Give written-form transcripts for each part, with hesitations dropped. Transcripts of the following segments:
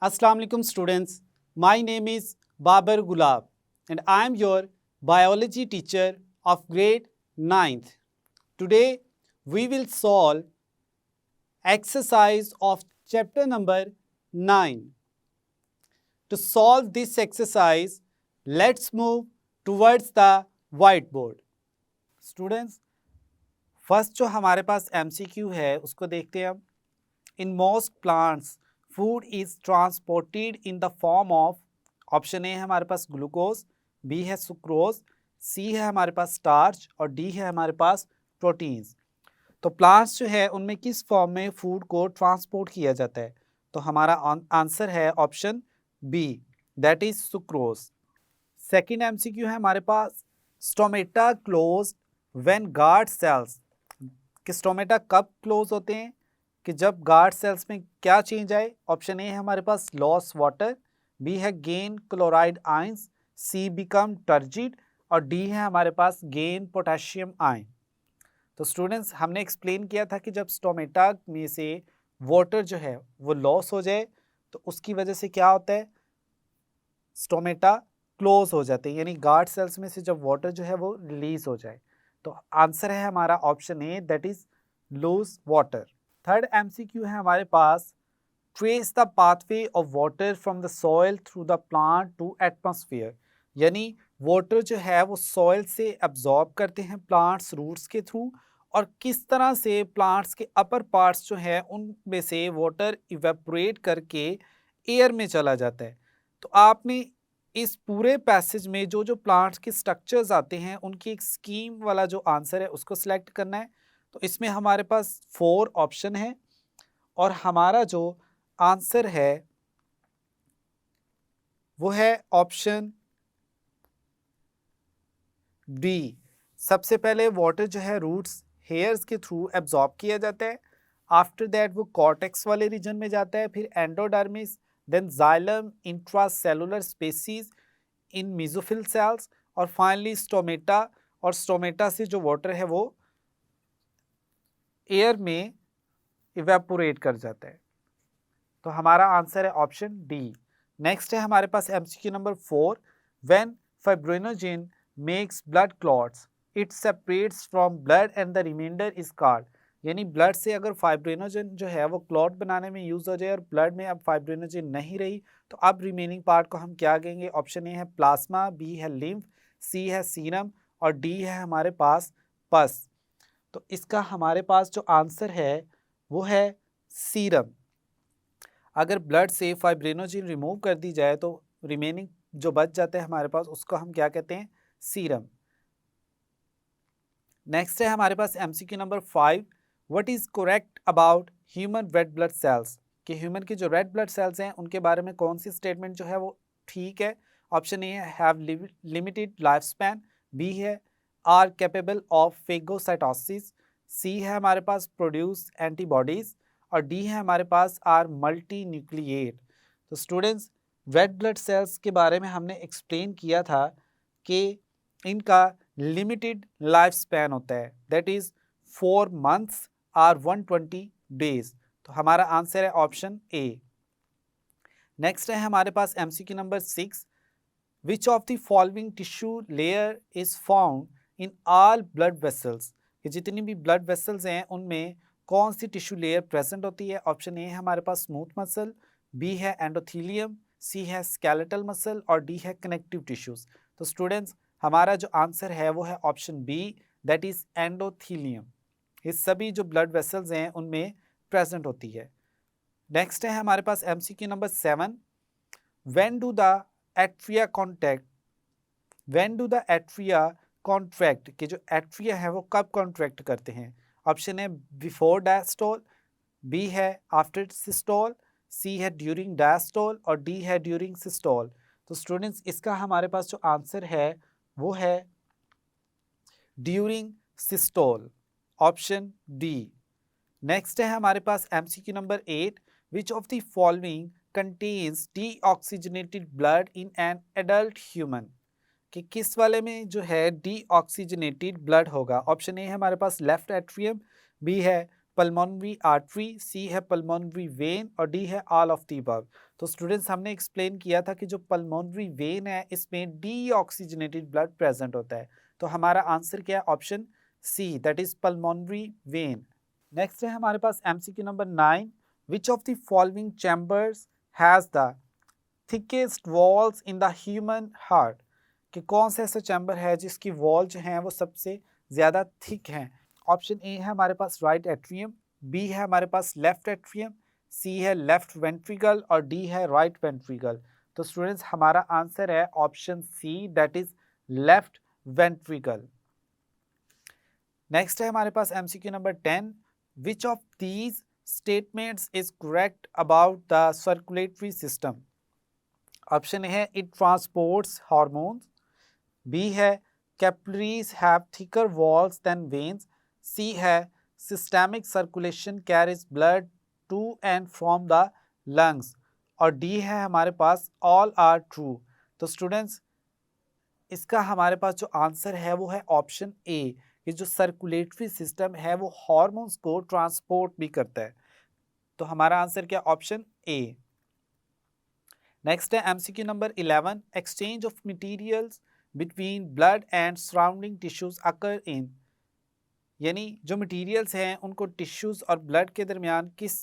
Assalamu alaikum students. My name is Babar Gulab and I am your biology teacher of grade 9th. Today we will solve exercise of chapter number 9. To solve this exercise, let's move towards the whiteboard. Students, first जो हमारे पास MCQ है उसको देखते हैं हम. In most plants, food is transported in the form of option A है हमारे पास ग्लूकोज, बी है सुक्रोज, सी है हमारे पास स्टार्च और डी है हमारे पास प्रोटीन्स. तो प्लांट्स जो है उनमें किस फॉर्म में फूड को ट्रांसपोर्ट किया जाता है? तो हमारा आंसर है option B, that is sucrose. Second MCQ है हमारे पास, stomata close when guard cells. कि स्टोमेटा कब क्लोज होते हैं? कि जब गार्ड सेल्स में क्या चेंज आए? ऑप्शन ए है हमारे पास लॉस वाटर, बी है गेन क्लोराइड आयंस, सी बिकम टर्जिड और डी है हमारे पास गेन पोटेशियम आयन. तो स्टूडेंट्स, हमने एक्सप्लेन किया था कि जब स्टोमेटा में से वाटर जो है वो लॉस हो जाए तो उसकी वजह से क्या होता है? स्टोमेटा क्लोज हो जाते हैं, यानी गार्ड सेल्स में से जब वाटर जो है वो रिलीज हो जाए. तो आंसर है हमारा option A, that is lose water. Third MCQ है हमारे पास, trace the pathway of water from the soil through the plant to atmosphere. यानी वाटर जो है वो सॉइल से एब्जॉर्ब करते हैं प्लांट्स रूट्स के थ्रू, और किस तरह से प्लांट्स के अपर पार्ट्स जो है उनमें से वाटर इवेपोरेट करके एयर में चला जाता है. तो आपने इस पूरे पैसेज में जो जो प्लांट्स के स्ट्रक्चर्स आते हैं उनकी एक स्कीम वाला जो आंसर है उसको सिलेक्ट करना है. तो इसमें हमारे पास 4 ऑप्शन है और हमारा जो आंसर है वो है ऑप्शन डी. सबसे पहले वाटर जो है रूट्स हेयर्स के थ्रू एब्जॉर्ब किया जाता है, आफ्टर दैट वो कॉर्टेक्स वाले रीजन में जाता है, फिर endodermis, then xylem, intracellular species in mesophyll cells और फाइनली स्टोमेटा. और स्टोमेटा से जो वाटर है वो एयर में इवेपोरेट कर जाता है. तो हमारा आंसर है ऑप्शन डी. नेक्स्ट है हमारे पास MCQ number 4. When fibrinogen makes blood clots it separates from blood and the reminder is called. यानी ब्लड से अगर फाइब्रिनोजेन जो है वो क्लॉट बनाने में यूज हो जाए और ब्लड में अब फाइब्रिनोजेन नहीं रही तो अब रिमेनिंग पार्ट को हम क्या कहेंगे? ऑप्शन ए है प्लाज्मा, बी है लिम्फ, सी है सीरम और डी है हमारे पास पस. तो इसका हमारे पास जो आंसर है वो है सीरम. अगर ब्लड से फाइब्रिनोजेन रिमूव कर दी जाए तो रिमेनिंग जो बच जाता है हमारे पास उसको हम क्या कहते हैं? सीरम. नेक्स्ट है हमारे पास MCQ number 5. What is correct about human red blood cells. कि ह्यूमन की जो रेड ब्लड सेल्स हैं उनके बारे में कौन सी स्टेटमेंट जो है वो ठीक है? ऑप्शन ए है have limited life span, B है are capable of phagocytosis, C है हमारे पास प्रोड्यूस एंटीबॉडीज और डी है हमारे पास आर मल्टी न्यूक्लिएट. तो स्टूडेंट्स, रेड ब्लड सेल्स के बारे में हमने एक्सप्लेन किया था कि इनका लिमिटेड लाइफ स्पैन होता है, that is 4 months or 120 days. तो हमारा आंसर है ऑप्शन ए. नेक्स्ट है हमारे पास MCQ number 6. Which of the following tissue layer is found in all blood vessels. कि जितनी भी ब्लड वेसल्स हैं उनमें कौन सी टिश्यू लेयर प्रेजेंट होती है? ऑप्शन ए है हमारे पास स्मूथ मसल, बी है एंडोथीलियम, सी है स्केलेटल मसल और डी है कनेक्टिव टिश्यूज. तो स्टूडेंट्स, हमारा जो आंसर है वो है option B, that is endothelium. ये सभी जो ब्लड वेसल्स हैं उनमें प्रेजेंट होती है. नेक्स्ट है हमारे पास MCQ number 7. When do the atria contract. When do the atria contract. कि जो एट्रिया है वो कब कॉन्ट्रैक्ट करते हैं? ऑप्शन है बिफोर डायस्टोल, बी है आफ्टर सिस्टोल, सी है ड्यूरिंग डायस्टोल और डी है ड्यूरिंग सिस्टोल. तो स्टूडेंट्स, इसका हमारे पास जो आंसर है वो है during systole, option D. Next है हमारे पास MCQ number 8. Which of the following contains deoxygenated blood in an adult human. कि किस वाले में जो है डीऑक्सीजनेटेड ब्लड होगा? ऑप्शन ए है हमारे पास लेफ्ट एट्रियम, बी है पल्मोनरी आर्टरी, सी है पल्मोनरी वेन और डी है ऑल ऑफ द अबव। तो स्टूडेंट्स हमने एक्सप्लेन किया था कि जो पल्मोनरी वेन है इसमें डीऑक्सीजनेटेड ब्लड प्रेजेंट होता है। तो हमारा आंसर क्या है? Option C, that is pulmonary vein. Next है हमारे पास MCQ number 9, which of the following chambers has the thickest walls in the human heart? कि कौन सा ऐसा चैम्बर है जिसकी वॉल जो है वो सबसे ज़्यादा थिक हैं? ऑप्शन ए है हमारे पास राइट एट्रियम, बी है हमारे पास लेफ्ट एट्रियम, सी है लेफ्ट वेंट्रिकल और डी है राइट वेंट्रिकल। तो स्टूडेंट्स हमारा आंसर है option C, that is left ventricle. Next है हमारे पास MCQ number 10, which of these statements is correct about the circulatory system? Option A है इट ट्रांसपोर्ट्स हार्मोन्स, बी है capillaries have thicker walls than veins, C है systemic circulation carries blood to and from the lungs और D है हमारे पास all are true. तो students इसका हमारे पास जो आंसर है वो है ऑप्शन ए, कि जो सर्कुलेटरी सिस्टम है वो हार्मोन्स को ट्रांसपोर्ट भी करता है। तो हमारा आंसर क्या? Option A. नेक्स्ट है MCQ number 11, exchange of materials between blood and surrounding tissues occur in, यानी जो मटेरियल्स हैं उनको टिश्यूज और ब्लड के दरमियान किस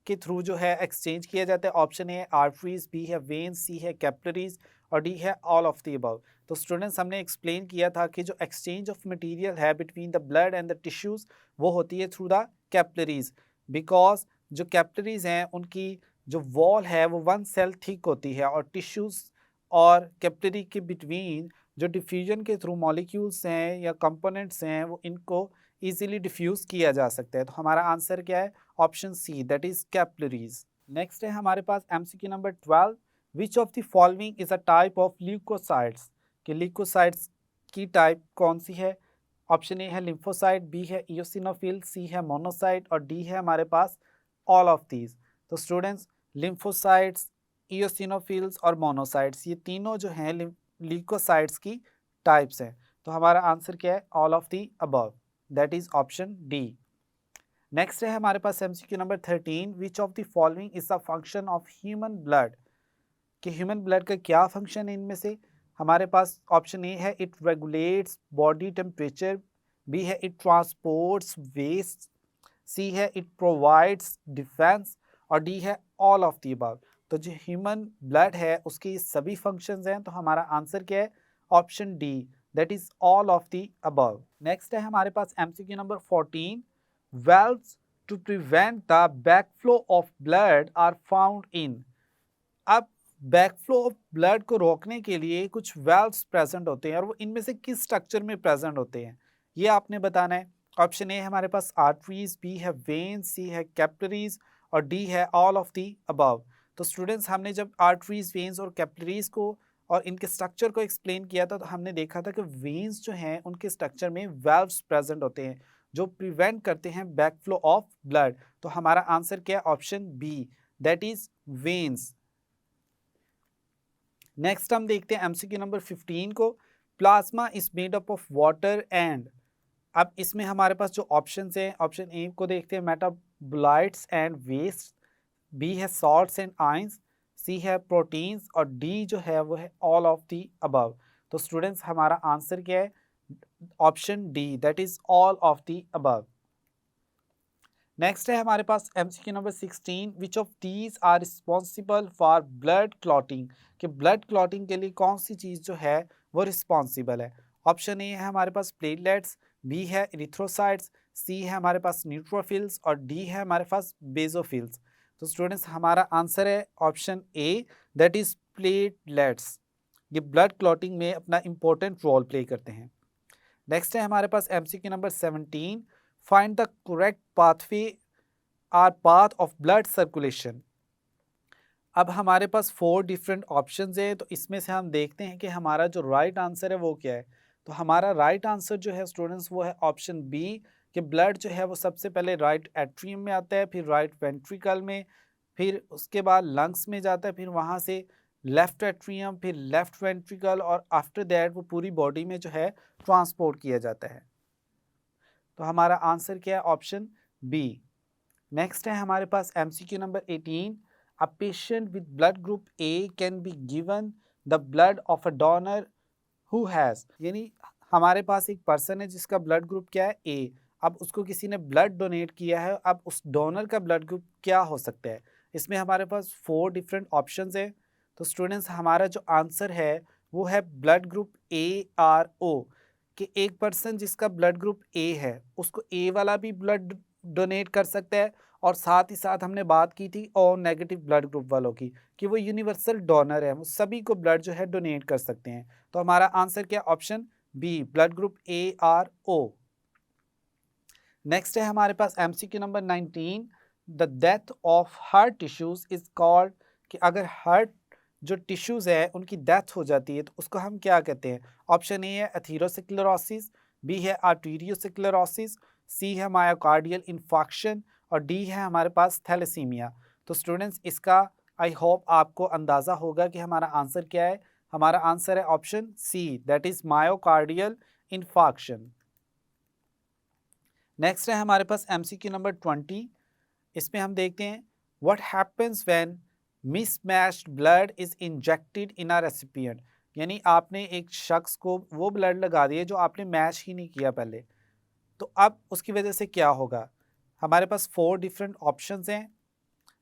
के थ्रू जो है एक्सचेंज किया जाता है? ऑप्शन ए आर्टरीज, बी है वेन, सी है कैपिलरीज और डी है ऑल ऑफ द अबव। तो स्टूडेंट्स हमने एक्सप्लेन किया था कि जो एक्सचेंज ऑफ मटेरियल है between the blood and the tissues वो होती है थ्रू द कैपिलरीज, बिकॉज जो कैपिलरीज हैं उनकी जो वॉल है वो वन सेल थिक होती है और टिश्यूज और कैपिलरी के बिटवीन जो डिफ्यूजन के थ्रू मॉलिक्यूल्स हैं या कंपोनेंट्स हैं वो इनको इजीली डिफ्यूज किया जा सकता है। तो हमारा आंसर क्या है? Option C, that is capillaries. Next है हमारे पास MCQ number 12, which of the following is a type of leucocytes? कि ल्यूकोसाइट्स की टाइप कौन सी है? ऑप्शन ए है लिम्फोसाइट, बी है इयोसिनोफिल, सी है मोनोसाइट और डी है हमारे पास ऑल ऑफ दीज। तो स्टूडेंट्स लिम्फोसाइट्स, इयोसिनोफिल्स और मोनोसाइट्स ये तीनों जो हैं ल्यूकोसाइट्स की टाइप्स हैं। तो हमारा आंसर क्या है? All of the above, that is option D. Next है हमारे पास MCQ number 13, which of the following is the function of human blood? कि ह्यूमन ब्लड का क्या फंक्शन है इनमें से? हमारे पास ऑप्शन ए है it regulates body temperature, B है इट ट्रांसपोर्ट्स वेस्ट, सी है इट प्रोवाइड्स डिफेंस और डी है ऑल ऑफ द अबव। तो जो ह्यूमन ब्लड है उसके सभी फंक्शंस हैं। तो हमारा आंसर क्या है? Option D, that is all of the above. Next है हमारे पास MCQ number 14, valves to prevent the backflow of blood are found in। अब बैकफ्लो ऑफ ब्लड को रोकने के लिए कुछ वेल्व्स प्रेजेंट होते हैं और वो इनमें से किस स्ट्रक्चर में प्रेजेंट होते हैं ये आपने बताना है। ऑप्शन ए हमारे पास आर्टरीज, बी है वेन, सी है कैपिलरीज और डी है ऑल ऑफ दी अबव। तो स्टूडेंट्स हमने जब आर्टरीज, वेन्स और कैपिलरीज को और इनके स्ट्रक्चर को एक्सप्लेन किया था तो हमने देखा था कि वेन्स जो हैं उनके स्ट्रक्चर में वेल्व्स प्रेजेंट होते हैं जो प्रिवेंट करते हैं बैकफ्लो ऑफ ब्लड। तो हमारा आंसर क्या है? Option B, that is veins. Next हम देखते हैं एमसीक्यू नंबर 15 को, plasma is made up of water and. अब इसमें हमारे पास जो ऑप्शंस हैं, ऑप्शन ए को देखते हैं मेटाबोलाइट्स एंड वेस्ट, बी है सॉल्ट्स एंड आयंस, सी है प्रोटीन्स और डी जो है वो है ऑल ऑफ दी अबव। तो स्टूडेंट्स हमारा आंसर क्या है? Option D, that is all of the above. Next है हमारे पास MCQ number 16, which of these are responsible for blood clotting? कि ब्लड क्लॉटिंग के लिए कौन सी चीज़ जो है वो रिस्पॉन्सिबल है? ऑप्शन ए है हमारे पास प्लेटलेट्स, बी है इरिथ्रोसाइट्स, सी है हमारे पास न्यूट्रोफिल्स और डी है हमारे पास बेजोफिल्स। तो स्टूडेंट्स हमारा आंसर है option A, that is platelets. ये ब्लड क्लॉटिंग में अपना इंपॉर्टेंट रोल प्ले करते हैं। नेक्स्ट है हमारे पास MCQ number 17, find the correct pathway or path of blood circulation. अब हमारे पास 4 डिफरेंट ऑप्शंस हैं तो इसमें से हम देखते हैं कि हमारा जो राइट आंसर है वो क्या है। तो हमारा राइट आंसर जो है स्टूडेंट्स वो है ऑप्शन बी, कि ब्लड जो है वो सबसे पहले राइट एट्रियम में आता है, फिर राइट वेंट्रिकल में, फिर उसके बाद लंग्स में जाता है, फिर वहाँ से लेफ्ट एट्रियम, फिर लेफ्ट वेंट्रिकल और आफ्टर दैट वो पूरी बॉडी में जो है ट्रांसपोर्ट किया जाता है। तो हमारा आंसर क्या है? Option B. नेक्स्ट है हमारे पास MCQ number 18, a patient with blood group A can be given the blood of a donor who has, यानी हमारे पास एक पर्सन है जिसका ब्लड ग्रुप क्या है, ए। अब उसको किसी ने ब्लड डोनेट किया है, अब उस डोनर का ब्लड ग्रुप क्या हो सकता है। इसमें हमारे पास 4 डिफरेंट ऑप्शंस हैं। तो स्टूडेंट्स हमारा जो आंसर है वो है ब्लड ग्रुप ARO, कि एक पर्सन जिसका ब्लड ग्रुप ए है उसको ए वाला भी ब्लड डोनेट कर सकता है, और साथ ही साथ हमने बात की थी ओ नेगेटिव ब्लड ग्रुप वालों की, कि वो यूनिवर्सल डोनर है, वो सभी को ब्लड जो है डोनेट कर सकते हैं। तो हमारा आंसर क्या, option B, blood group ARO। Next है हमारे पास MCQ number 19, the death of heart tissues is called, कि अगर हार्ट जो टिश्यूज है उनकी डेथ हो जाती है तो उसको हम क्या कहते हैं। ऑप्शन ए है एथेरोस्क्लेरोसिस, बी है आर्टीरियोस्क्लेरोसिस, सी है मायोकार्डियल इन्फार्क्शन, और डी है हमारे पास थैलेसीमिया। तो स्टूडेंट्स इसका आई होप आपको अंदाज़ा होगा कि हमारा आंसर क्या है। हमारा आंसर है option C, that is myocardial infarction. Next है हमारे पास MCQ नंबर 20, इसमें हम देखते हैं what happens when mismatched blood is injected in a recipient, यानी आपने एक शख्स को वो ब्लड लगा दिया जो आपने मैच ही नहीं किया पहले, तो अब उसकी वजह से क्या होगा। हमारे पास 4 डिफरेंट ऑप्शंस हैं।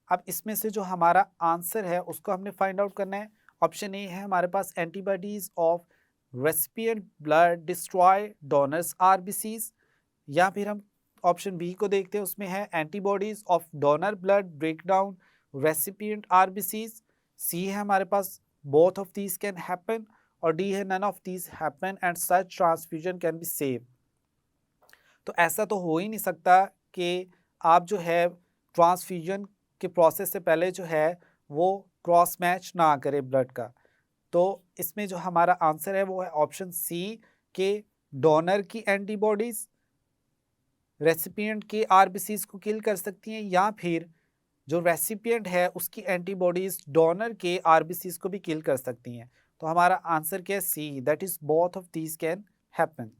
अब इसमें से जो हमारा आंसर है उसको हमने फाइंड आउट करना है। ऑप्शन ए है हमारे पास antibodies of recipient blood destroy donors RBCs, या फिर हम ऑप्शन बी को देखते हैं, उसमें है antibodies of donor blood break down recipient RBCs, C है हमारे पास both of these can happen, और डी है none of these happen and such transfusion can be save. तो ऐसा तो हो ही नहीं सकता कि आप जो है ट्रांसफ्यूजन के प्रोसेस से पहले जो है वो क्रॉस मैच ना करें ब्लड का। तो इसमें जो हमारा आंसर है वो है ऑप्शन सी, के डोनर की एंटीबॉडीज रेसिपिएंट के आरबीसीज को किल कर सकती हैं, या फिर जो रेसिपिएंट है उसकी एंटीबॉडीज डोनर के आरबीसीज को भी किल कर सकती हैं। तो हमारा आंसर क्या है, C, that is both of these can happen.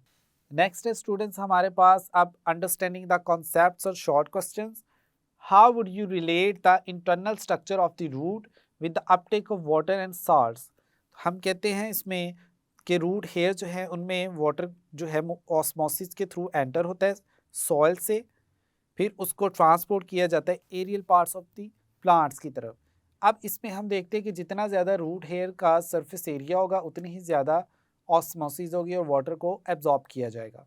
Next है स्टूडेंट्स हमारे पास अब अंडरस्टैंडिंग द कॉन्सेप्ट्स और short questions. How would you relate the internal structure of the root with the uptake of water and salts. हम कहते हैं इसमें कि रूट हेयर जो है उनमें वाटर जो है ऑस्मोसिस के थ्रू एंटर होता है सॉइल से, फिर उसको ट्रांसपोर्ट किया जाता है aerial parts of the plants की तरफ। अब इसमें हम देखते हैं कि जितना ज़्यादा रूट हेयर का सरफेस एरिया होगा उतनी ही ज़्यादा ऑस्मोसिस होगी और वाटर को एब्जॉर्ब किया जाएगा।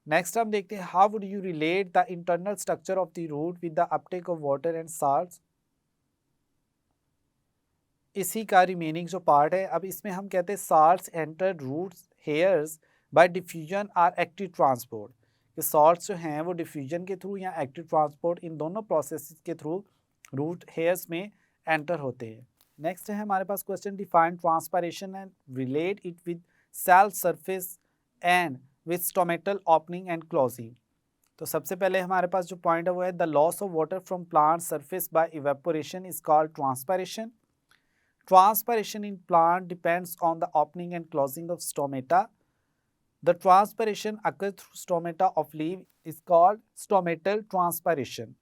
नेक्स्ट हम देखते हैं how would you relate the internal structure of the root with the uptake of water and salts. इसी का रिमेनिंग जो पार्ट है, अब इसमें हम कहते हैं salts enter roots hairs by diffusion or active transport, कि सॉल्ट्स जो हैं वो डिफ्यूजन के थ्रू या एक्टिव ट्रांसपोर्ट इन दोनों प्रोसेस के थ्रू रूट हेयर्स में एंटर होते हैं। नेक्स्ट है हमारे पास question, define transpiration and relate it with cell surface and with stomatal opening and closing. तो सबसे पहले हमारे पास जो पॉइंट है वो है the loss of water from plant surface by evaporation is called transpiration. Transpiration in plant depends on the opening and closing of stomata. The transpiration occurs through stomata of leaf is called stomatal transpiration.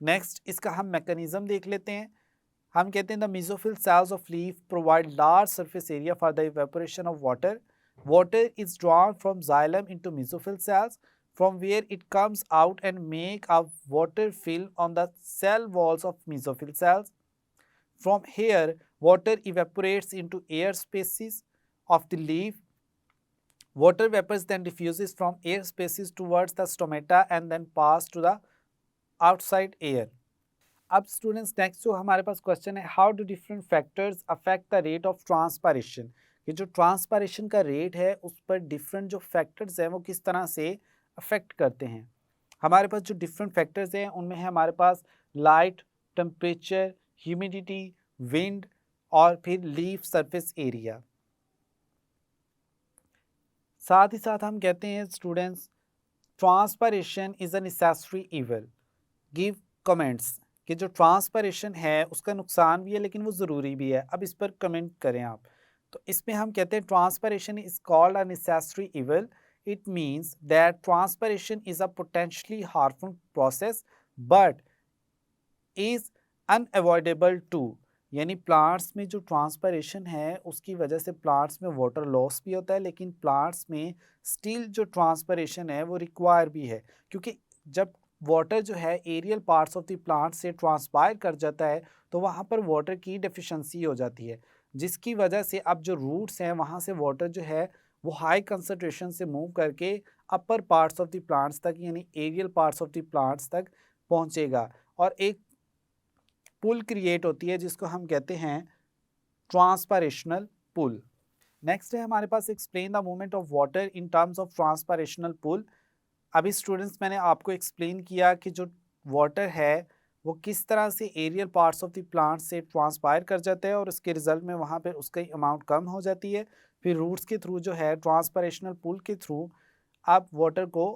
Next, इसका हम mechanism देख लेते हैं। हम कहते हैं the mesophyll cells of leaf provide large surface area for the evaporation of water. Water is drawn from xylem into mesophyll cells, from where it comes out and make a water film on the cell walls of mesophyll cells. From here, water evaporates into air spaces of the leaf. Water vapors then diffuses from air spaces towards the stomata and then pass to the outside air. अब students next जो हमारे पास question है, how do different factors affect the rate of transpiration, कि जो transpiration का rate है उस पर डिफरेंट जो फैक्टर्स हैं वो किस तरह से अफेक्ट करते हैं। हमारे पास जो डिफरेंट फैक्टर्स हैं उनमें है हमारे पास लाइट, टेम्परेचर, ह्यूमिडिटी, विंड और फिर लीफ सरफेस एरिया। साथ ही साथ हम कहते हैं students transpiration is a necessary evil, give comments, कि जो ट्रांसपायरेशन है उसका नुकसान भी है लेकिन वो ज़रूरी भी है। अब इस पर कमेंट करें आप। तो इसमें हम कहते हैं transpiration is called a necessary evil, it means that transpiration is a potentially harmful process but is unavoidable to, यानी प्लांट्स में जो ट्रांसपरेशन है उसकी वजह से प्लांट्स में वाटर लॉस भी होता है, लेकिन प्लांट्स में स्टिल जो ट्रांसपरेशन है वो रिक्वायर भी है, क्योंकि जब वाटर जो है aerial parts of the plant से ट्रांसपायर कर जाता है तो वहाँ पर वाटर की डेफिशिएंसी हो जाती है, जिसकी वजह से अब जो रूट्स हैं वहाँ से वाटर जो है वो हाई कंसनट्रेशन से मूव करके upper parts of the plants तक, यानी aerial parts of the plants तक पहुँचेगा और एक पुल क्रिएट होती है जिसको हम कहते हैं ट्रांसपारेशनल पुल। नेक्स्ट है हमारे पास explain the movement of water in terms of transpirational pull. अभी स्टूडेंट्स मैंने आपको एक्सप्लेन किया कि जो वाटर है वो किस तरह से aerial parts of the plant से ट्रांसपायर कर जाता है और उसके रिजल्ट में वहाँ पर उसकी अमाउंट कम हो जाती है, फिर रूट्स के थ्रू जो है ट्रांसपारेशनल पुल के थ्रू अब वाटर को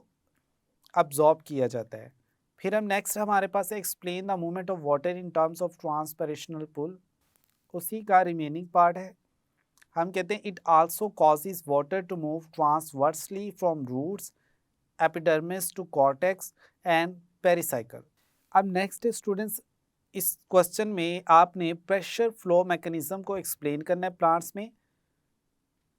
अब्जॉर्ब किया जाता है। फिर हम नेक्स्ट हमारे पास है explain the movement of water in terms of transpirational pull, उसी का रिमेनिंग पार्ट है। हम कहते हैं it also causes water to move transversely from roots epidermis to cortex and pericycle. अब नेक्स्ट स्टूडेंट्स, इस क्वेश्चन में आपने प्रेशर फ्लो मैकेनिज्म को एक्सप्लेन करना है प्लांट्स में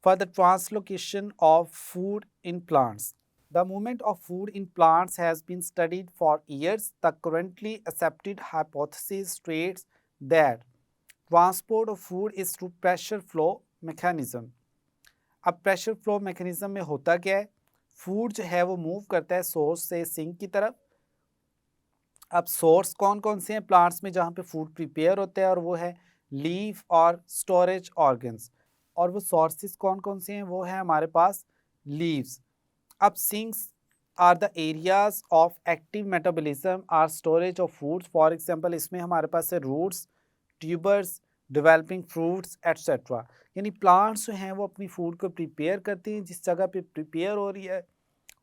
for the translocation of food in plants. The movement of food in plants has been studied for years. The currently accepted hypothesis states that transport of food is through pressure flow mechanism. अब pressure flow mechanism में होता क्या है, food जो है वो move करता है सोर्स से सिंक की तरफ। अब सोर्स कौन कौन से हैं प्लांट्स में जहाँ पे फूड प्रिपेयर होता है, और वो है लीफ और स्टोरेज ऑर्गन्स, और वो सोर्सेज कौन कौन से हैं, वो है हमारे पास लीव्स। अब sinks are the areas of active metabolism or storage of foods. For example, इसमें हमारे पास है roots, tubers, developing fruits, etc. यानी प्लांट्स जो हैं वो अपनी फूड को प्रिपेयर करती हैं, जिस जगह पे प्रिपेयर हो रही है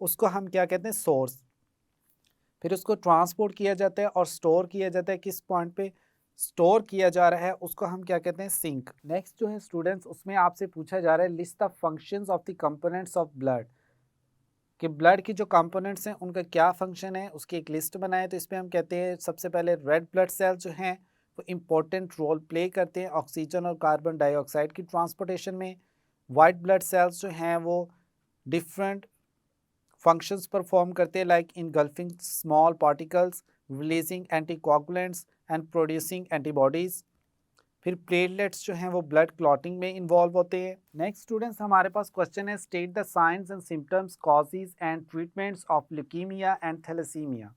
उसको हम क्या कहते हैं, सोर्स। फिर उसको ट्रांसपोर्ट किया जाता है और स्टोर किया जाता है, किस पॉइंट पे स्टोर किया जा रहा है उसको हम क्या कहते हैं, सिंक। नेक्स्ट जो है स्टूडेंट्स, उसमें आपसे पूछा जा रहा है list the functions of the components of blood, कि ब्लड की जो कंपोनेंट्स हैं उनका क्या फंक्शन है, उसकी एक लिस्ट बनाए। तो इसमें हम कहते हैं सबसे पहले रेड ब्लड सेल्स जो हैं वो इम्पोर्टेंट रोल प्ले करते हैं ऑक्सीजन और कार्बन डाइऑक्साइड की ट्रांसपोर्टेशन में। वाइट ब्लड सेल्स जो हैं वो डिफरेंट फंक्शंस परफॉर्म करते हैं, like engulfing small particles, releasing anticoagulants and producing antibodies. फिर प्लेटलेट्स जो हैं वो ब्लड क्लॉटिंग में इन्वॉल्व होते हैं। नेक्स्ट स्टूडेंट्स, हमारे पास क्वेश्चन है state the signs and symptoms, causes and treatments of leukaemia and thalassaemia.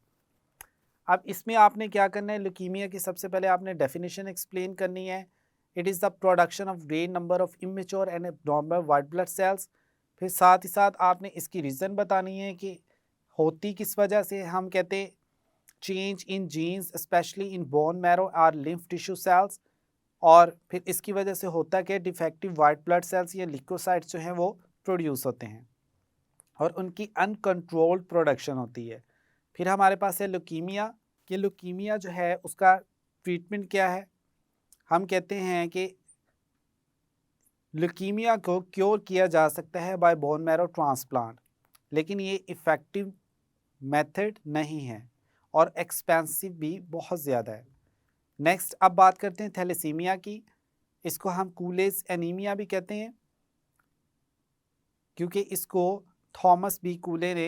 अब इसमें आपने क्या करना है, ल्यूकीमिया की सबसे पहले आपने डेफिनेशन एक्सप्लेन करनी है। It is the production of great number of immature and abnormal white blood sales. फिर साथ ही साथ आपने इसकी रीज़न बतानी है कि होती किस वजह से। हम कहते हैं change in genes specially in bone marrow और लिम्फ टिश्यू सेल्स, और फिर इसकी वजह से होता क्या, डिफेक्टिव वाइट ब्लड सेल्स या लिकोसाइट्स जो हैं वो प्रोड्यूस होते हैं और उनकी अनकंट्रोल्ड प्रोडक्शन होती है। फिर हमारे पास है ल्यूकीमिया, कि ल्यूकीमिया जो है उसका ट्रीटमेंट क्या है। हम कहते हैं कि ल्यूकीमिया को क्योर किया जा सकता है बाय बोन मैरो ट्रांसप्लांट, लेकिन ये इफ़ेक्टिव मेथड नहीं है और एक्सपेंसिव भी बहुत ज़्यादा है। नेक्स्ट अब बात करते हैं थैलेसीमिया की। इसको हम कूलेज एनीमिया भी कहते हैं, क्योंकि इसको थॉमस बी कूले ने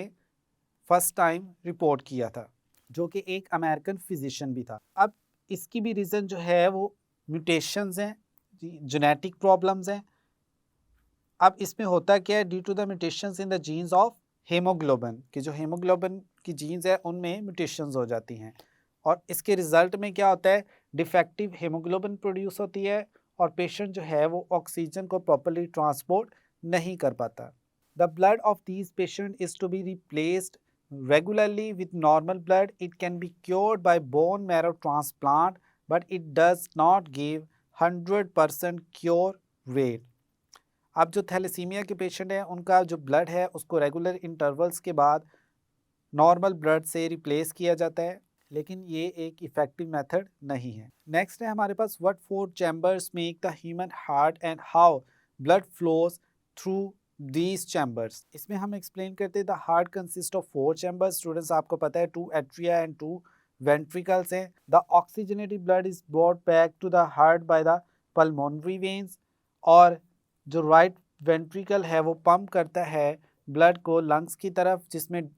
फर्स्ट टाइम रिपोर्ट किया था, जो कि एक अमेरिकन फिजिशियन भी था। अब इसकी भी रीज़न जो है वो म्यूटेशंस हैं, जेनेटिक प्रॉब्लम्स हैं। अब इसमें होता क्या है, due to the mutations in the genes of haemoglobin, कि जो हेमोग्लोबिन की जीन्स है उनमें म्यूटेशंस हो जाती हैं, और इसके रिजल्ट में क्या होता है, डिफेक्टिव हेमोग्लोबिन प्रोड्यूस होती है और पेशेंट जो है वो ऑक्सीजन को प्रॉपर्ली ट्रांसपोर्ट नहीं कर पाता। The blood of these patient is to be replaced regularly with normal blood. It can be cured by bone marrow transplant, but it does not give 100% cure rate. अब जो thalassaemia के patient हैं उनका जो blood है उसको regular intervals के बाद नॉर्मल ब्लड से रिप्लेस किया जाता है, लेकिन ये एक इफ़ेक्टिव मेथड नहीं है। नेक्स्ट है हमारे पास what four chambers make the human heart and how blood flows through these chambers. इसमें हम एक्सप्लेन करते हैं the heart consist of 4 chambers. Students आपको पता है 2 एट्रिया एंड 2 वेंट्रिकल्स हैं। The oxygenated blood is brought back to the heart by the pulmonary veins, और जो राइट वेंट्रिकल है वो पंप करता है ब्लड को लंग्स की तरफ, जिसमें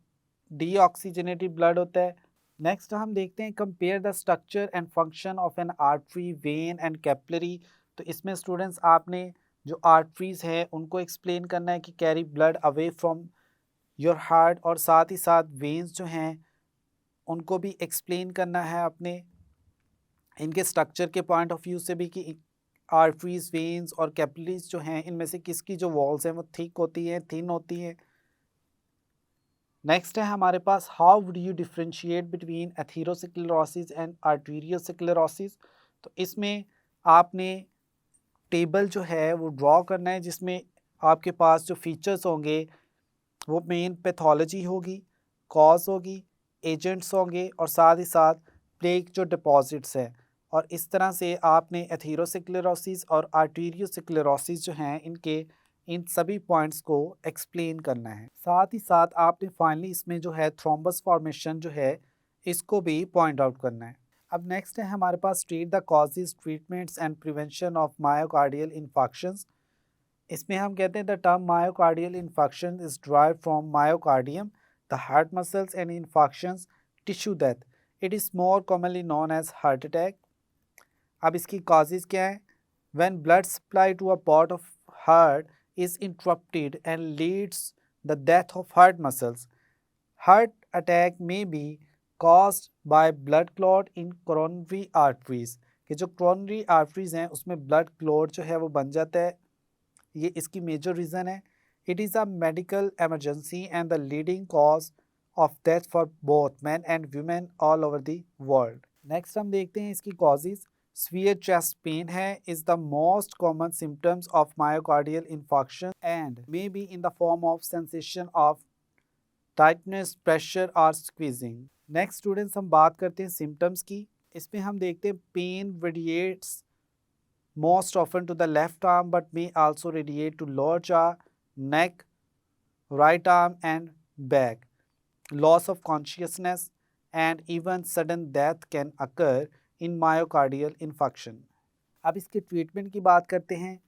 डीऑक्सीजनेटेड ब्लड होता है। नेक्स्ट हम देखते हैं compare the structure and function of N artery, when and capillary. तो इसमें स्टूडेंट्स आपने जो आर्टरीज हैं उनको एक्सप्लेन करना है कि carry blood away from your heart, और साथ ही साथ वेन्स जो हैं उनको भी एक्सप्लेन करना है अपने इनके स्ट्रक्चर के पॉइंट ऑफ व्यू से भी कि आर्टरीज, वेन्स और कैपिलरीज जो हैं इनमें से किसकी जो वॉल्स हैं वो थिक होती हैं, थिन होती हैं। नेक्स्ट है हमारे पास how would you differentiate between atherosclerosis and arteriosclerosis. तो इसमें आपने टेबल जो है वो ड्रॉ करना है, जिसमें आपके पास जो फीचर्स होंगे वो मेन पैथोलॉजी होगी, कॉज होगी, एजेंट्स होंगे और साथ ही साथ प्लेक जो डिपॉजिट्स हैं। और इस तरह से आपने एथेरोस्क्लेरोसिस और आर्टीरियोस्क्लेरोसिस जो हैं इनके इन सभी पॉइंट्स को एक्सप्लेन करना है। साथ ही साथ आपने फाइनली इसमें जो है थ्रोम्बस फॉर्मेशन जो है इसको भी पॉइंट आउट करना है। अब नेक्स्ट है हमारे पास treat the causes, treatments and prevention of myocardial infections. इसमें हम कहते हैं the term myocardial infection is drive from myocardium, the heart muscles and infections, tissue death. It is more commonly known as heart attack. अब इसकी causes क्या है? When blood supply to a part of heart is interrupted and leads the death of heart muscles. Heart attack may be caused by blood clot in coronary arteries, कि जो coronary arteries हैं उसमें blood clot जो है वो बन जाता है, ये इसकी मेजर रीज़न है। It is a medical emergency and the leading cause of death for both men and women all over the world. Next हम देखते हैं इसकी causes। Severe chest pain is the most common symptoms of myocardial infarction and may be in the form of sensation of tightness, pressure or squeezing. Next students हम बात करते हैं symptoms की। इसमें हम देखते हैं pain radiates most often to the left arm but may also radiate to lower jaw, neck, right arm and back. Loss of consciousness and even sudden death can occur in myocardial infarction. अब इसके treatment की बात करते हैं।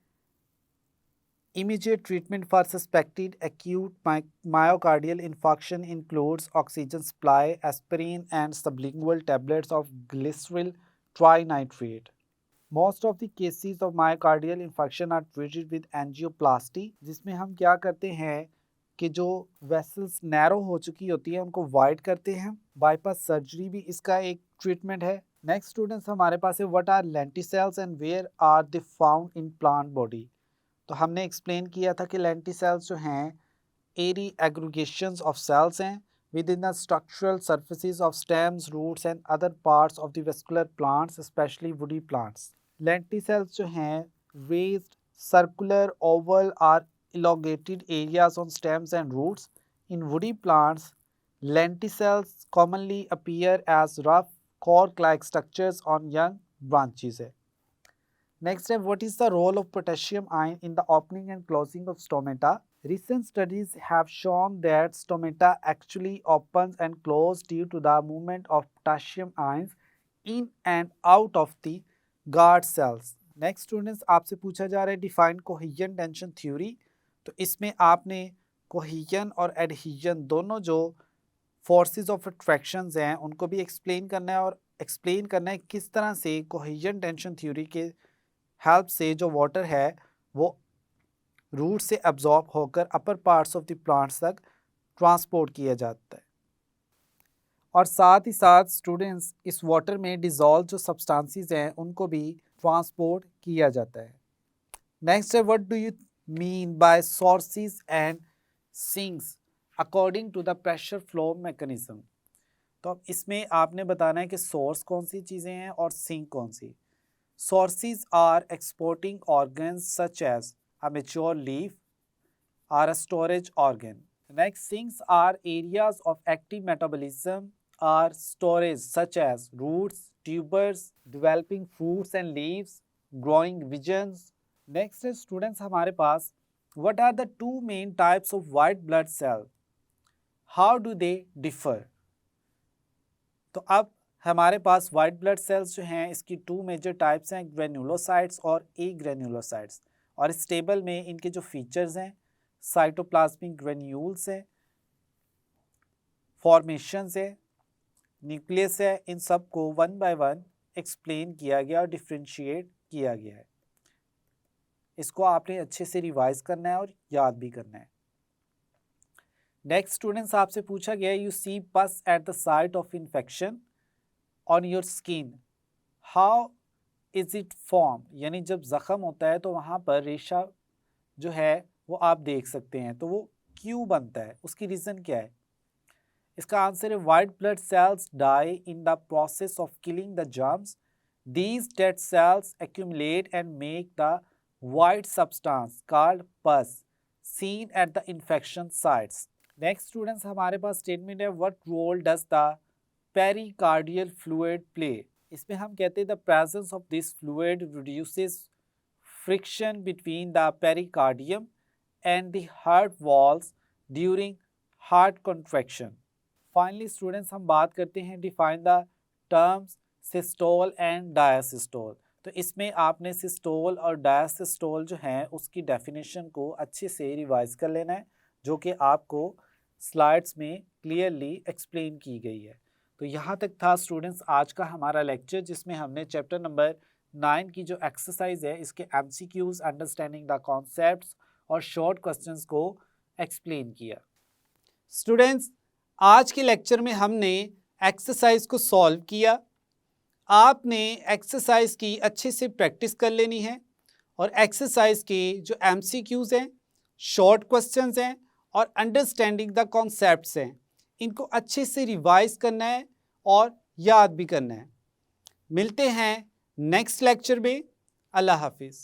Immediate treatment for suspected acute myocardial infarction includes oxygen supply, aspirin and sublingual tablets of glycerol trinitrate. Most of the cases of myocardial infarction are treated with angioplasty, जिसमें हम क्या करते हैं कि जो वेसल्स नैरो हो चुकी होती है उनको वाइड करते हैं। बाईपास सर्जरी भी इसका एक ट्रीटमेंट है। नेक्स्ट स्टूडेंट्स हमारे पास है what are lenticels and where are they found in plant body. तो हमने एक्सप्लेन किया था कि लेंटिसेल्स जो हैं एरी एग्रीगेशंस ऑफ सेल्स हैं within the structural surfaces of stems, roots and other parts of the vascular plants, especially woody plants. Lenticels जो हैं raised, circular, oval or elongated areas on stems and roots. In woody plants, lenticels commonly appear as rough cork-like structures on young branches. Next है what is the role of potassium ion in the opening and closing of stomata? Recent studies have shown that stomata actually opens and closes due to the movement of potassium ions in and out of the guard cells. Next students आपसे पूछा जा रहा है define cohesion tension theory। तो इसमें आपने cohesion और adhesion दोनों जो forces of attractions हैं उनको भी explain करना है, और explain करना है किस तरह से cohesion tension theory के हेल्प से जो वाटर है वो रूट से एब्जॉर्ब होकर अपर पार्ट्स ऑफ द प्लांट्स तक ट्रांसपोर्ट किया जाता है, और साथ ही साथ स्टूडेंट्स इस वाटर में डिज़ोल्व जो सब्सटेंसेस हैं उनको भी ट्रांसपोर्ट किया जाता है। नेक्स्ट है what do you mean by sources and sinks according to the pressure flow mechanism. तो अब इसमें आपने बताना है कि सोर्स कौन सी चीज़ें हैं और सिंक कौन सी। Sources are exporting organs such as a mature leaf or a storage organ. Next, sinks are areas of active metabolism or storage such as roots, tubers, developing fruits and leaves, growing regions. Next है students हमारे पास what are the two main types of white blood cell? How do they differ? तो अब हमारे पास white blood sales जो हैं इसकी 2 major types हैं, granulocytes और ए ग्रेन्युलोसाइट्स। और इस टेबल में इनके जो फीचर्स हैं, साइटोप्लाज्मिक ग्रेन्यूल्स हैं, फॉर्मेशंस है, न्यूक्लियस है, इन सब को वन बाय वन एक्सप्लेन किया गया और डिफ्रेंशिएट किया गया है। इसको आपने अच्छे से रिवाइज करना है और याद भी करना है। नेक्स्ट स्टूडेंट्स, आपसे पूछा गया है यू सी पस at the site of infection on your skin, how is it form, यानी जब जख्म होता है तो वहाँ पर रेशा जो है वो आप देख सकते हैं, तो वो क्यों बनता है, उसकी रीज़न क्या है। इसका आंसर है white blood cells die in the process of killing the germs, these dead cells accumulate and make the white substance called pus seen at the infection sites. Next students, हमारे पास statement है what role does the pericardial fluid play. इसमें हम कहते हैं the presence of this fluid reduces friction between the pericardium and the heart walls during heart contraction. Finally students, हम बात करते हैं define the terms systole and diastole. तो इसमें आपने सिस्टोल और डायसिस्टोल जो हैं उसकी डेफिनेशन को अच्छे से रिवाइज कर लेना है, जो कि आपको स्लाइड्स में क्लियरली एक्सप्लेन की गई है। तो यहाँ तक था स्टूडेंट्स आज का हमारा लेक्चर, जिसमें हमने चैप्टर नंबर 9 की जो एक्सरसाइज है इसके MCQs, अंडरस्टैंडिंग द कॉन्सेप्ट्स और शॉर्ट क्वेश्चंस को एक्सप्लेन किया। स्टूडेंट्स, आज के लेक्चर में हमने एक्सरसाइज को सॉल्व किया। आपने एक्सरसाइज की अच्छे से प्रैक्टिस कर लेनी है और एक्सरसाइज के जो MCQs हैं, शॉर्ट क्वेश्चंस हैं और अंडरस्टैंडिंग द कॉन्सेप्ट्स हैं, इनको अच्छे से रिवाइज करना है और याद भी करना है। मिलते हैं नेक्स्ट लेक्चर में। अल्लाह हाफिज़।